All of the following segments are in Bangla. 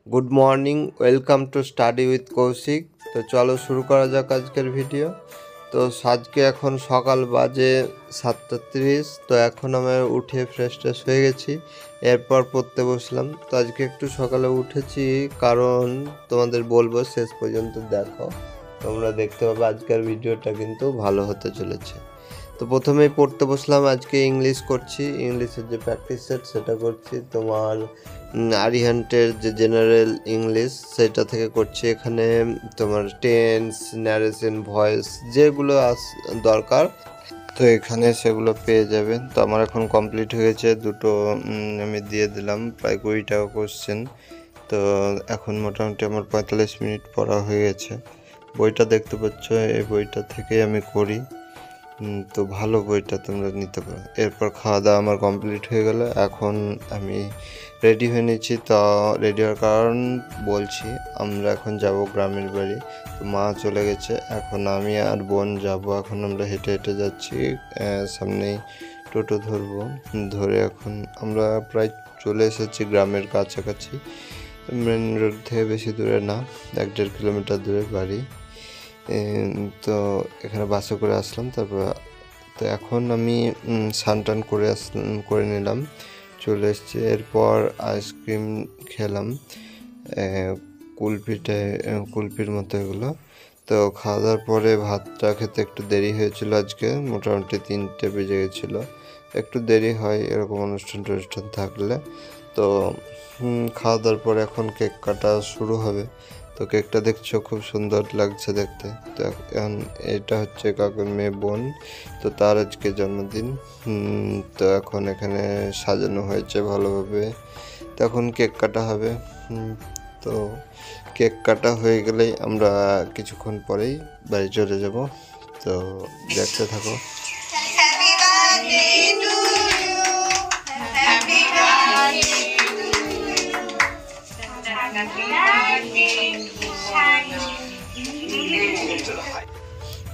Good morning, welcome to study with Kaushik. তো চলো শুরু করা যাক আজকের ভিডিও। তো আজকে এখন সকাল বাজে 7:30। তো এখন আমি উঠে ফ্রেশ হয়ে গেছি, এরপর পড়তে বসলাম। তো আজকে একটু সকালে উঠেছি কারণ তোমাদের বলবো শেষ পর্যন্ত দেখো, তোমরা দেখতে পাবে আজকের ভিডিওটা কিন্তু ভালো হতে চলেছে। তো প্রথমেই পড়তে বসলাম, আজকে ইংলিশ করছি। ইংলিশের যে প্র্যাকটিস সেট সেটা করছি, তোমার আরিহান্টের যে জেনারেল ইংলিশ সেটা থেকে করছি। এখানে তোমার টেন্স, ন্যারেশন, ভয়েস যেগুলো দরকার, তো এখানে সেগুলো পেয়ে যাবেন। তো আমার এখন কমপ্লিট হয়েছে, দুটো আমি দিয়ে দিলাম, প্রায় 20টা কোশ্চেন। তো এখন মোটামুটি আমার 45 মিনিট পড়া হয়ে গেছে। বইটা দেখতে পাচ্ছ, এই বইটা থেকেই আমি করি। তো ভালো বইটা তোমরা নিতে পারো। এরপর খাওয়া দাওয়া আমার কমপ্লিট হয়ে গেল, এখন আমি রেডি হয়ে নিচ্ছি। তো রেডি হওয়ার কারণ বলছি, আমরা এখন যাব গ্রামের বাড়ি। তো মা চলে গেছে, এখন আমি আর বোন যাব। এখন আমরা হেঁটে হেঁটে যাচ্ছি, সামনেই টোটো ধরবো। ধরে এখন আমরা প্রায় চলে এসেছি গ্রামের কাছাকাছি। মেন রোড থেকে বেশি দূরে না, 1-1.5 কিলোমিটার দূরে বাড়ি। তো এখানে বাসে করে আসলাম। তারপর তো এখন আমি স্নান করে নিলাম, চলে এসেছি। এরপর আইসক্রিম খেলাম, কুলফির মতো এগুলো। তো খাওয়া দাওয়ার পরে ভাতটা খেতে একটু দেরি হয়েছিল, আজকে মোটামুটি 3টে বেজে গেছিলো। একটু দেরি হয় এরকম অনুষ্ঠান থাকলে। তো খাওয়া দাওয়ার পরে এখন কেক কাটা শুরু হবে। তো কেকটা দেখছো, খুব সুন্দর লাগছে দেখতে। তো এখন এটা হচ্ছে কাকুর মেয়ে বোন, তো তার আজকে জন্মদিন। তো এখন এখানে সাজানো হয়েছে ভালোভাবে। তো এখন কেক কাটা হবে। তো কেক কাটা হয়ে গেলেই আমরা কিছুক্ষণ পরেই বাড়ি চলে যাব। তো দেখতে থাকো।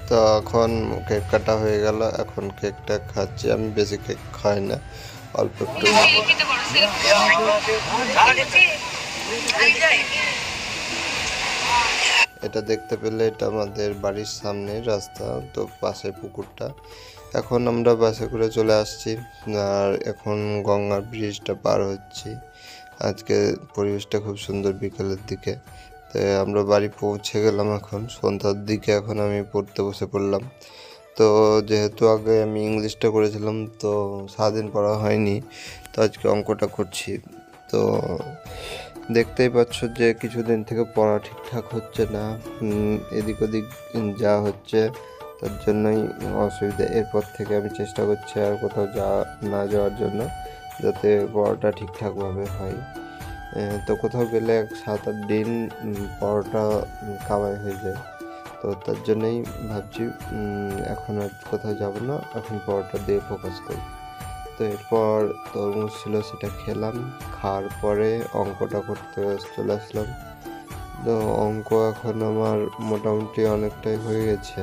তো এখন কেক কাটা হয়ে গেল, এখন কেকটা খাচ্ছি। আমি বেশি কেক খাই না, অল্প একটু। এটা দেখতে পেলে এটা আমাদের বাড়ির সামনের রাস্তা, তো পাশে পুকুরটা। এখন আমরা বাসে করে চলে আসছি, আর এখন গঙ্গার ব্রিজটা পার হচ্ছি। আজকে পরিবেশটা খুব সুন্দর বিকেলের দিকে। তো আমরা বাড়ি পৌঁছে গেলাম এখন সন্ধ্যার দিকে। এখন আমি পড়তে বসে পড়লাম। তো যেহেতু আগে আমি ইংলিশটা করেছিলাম, তো সারাদিন পড়া হয়নি, তো আজকে অঙ্কটা করছি। তো দেখতেই পাচ্ছ যে কিছুদিন থেকে পড়া ঠিকঠাক হচ্ছে না, এদিক ওদিক যা হচ্ছে, তার জন্যই অসুবিধা। এরপর থেকে আমি চেষ্টা করছি আর কোথাও না যাওয়ার জন্য, যাতে পড়াটা ঠিকঠাকভাবে হয়। তো কোথাও গেলে 7-8 দিন পড়াটা কামাই হয়ে যায়। তো তার জন্যই ভাবছি এখন আর কোথাও যাব না, এখন পড়াটা দিয়ে ফোকাস করি। তো এরপর তরমুজ ছিল, সেটা খেলাম। খাওয়ার পরে অঙ্কটা করতে চলে আসলাম। তো অঙ্ক এখন আমার মোটামুটি অনেকটাই হয়ে গেছে।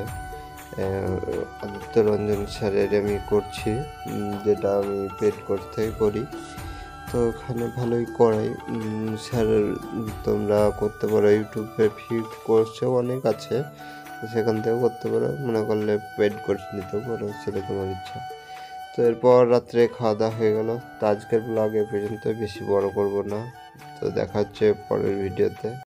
আদিত্য রঞ্জন স্যারের আমি করছি, যেটা আমি পেড কোর্স থেকে করি। তো ওখানে ভালোই করাই স্যারের। তোমরা করতে পারো, ইউটিউবে ফ্রি কোর্সেও অনেক আছে, সেখান থেকেও করতে পারো। মনে করলে পেড কোর্স নিতেও পারো, সেটা তোমার ইচ্ছা। তো এরপর রাত্রে খাওয়া দাওয়া হয়ে গেল। তো আজকের ব্লগ এ পর্যন্ত, বেশি বড় করব না। তো দেখা হচ্ছে পরের ভিডিওতে।